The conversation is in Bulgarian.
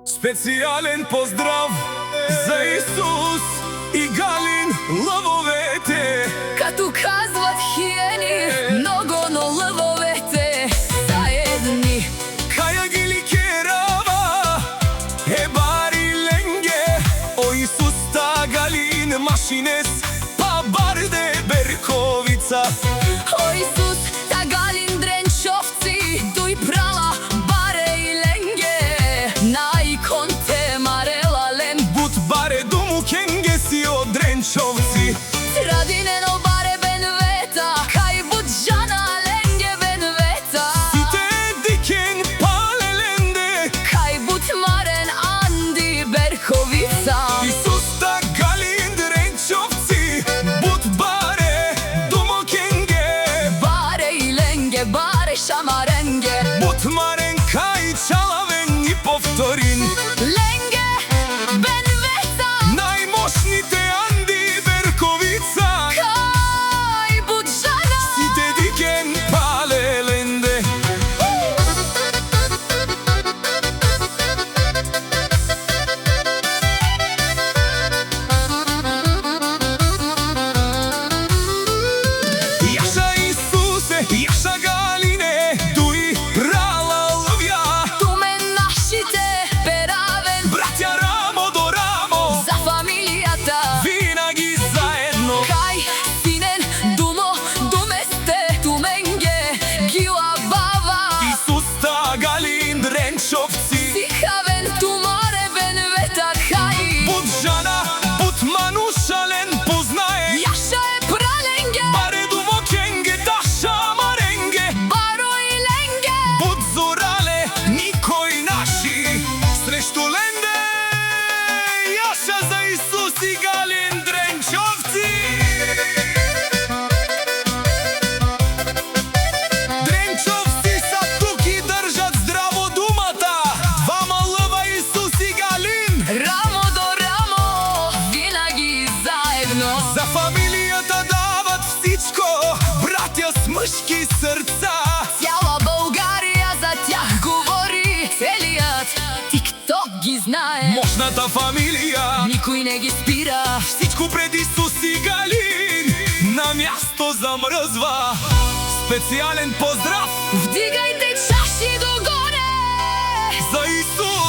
Специјален поздрав за Исус и Галин лъвовете. Като казват хиени, много но лъвовете заедни. Кая ги ли керава, бари ленге, о Исус та Галин машинес, па барде Берковица. О Исус та Галин дренчовци, дуй прала баре и ленге, нај конте марела лен. Бут баре дому кенге си од дренчовци. Традинено баре бенвета, кај бут жана ленге бенвета. Сите дикен пале ленде, Кај бут марен Анди Берковица. Исус та Галин дренчовци, бут баре думо кенге, Баре и ленге, баре шамаренге. бут марен кај чалавен и повторин. Ленге, бенвета, Најмошните Анди Берковица, кај бут жана. сите дикен пале ленде. Јаша Исусе, јаша Галине, дуј прала лъвја, Туме нашите перавен, браќа рамо до рамо, за фамилијата. винаги заедно. Кај синен думо, думесте туменге, гила бава. Исус та Галин дренчовци, Сихавен тумаре бенвета кај. бут жана, бут манушален познае, Јаша е праленге, баре думо кенге, даша маренге, баро и ленге. бут зорале, никој наши, срешту ленде, јаша за Исус и Галин дренчовци. Дренчовци са тук и држат здраво думата, двама лъва Исус и Галин. Рамо до рамо, винаги заедно. За фамилијата дават всичко, братја с мъжки срца. Цяла Българија за тях говори, целият тикток ги знае. Мощната фамилија, Никој не ги спира. всичко пред Исус и Галин, на място замръзва. Специјален поздрав Вдигајте чаши догоре за Исус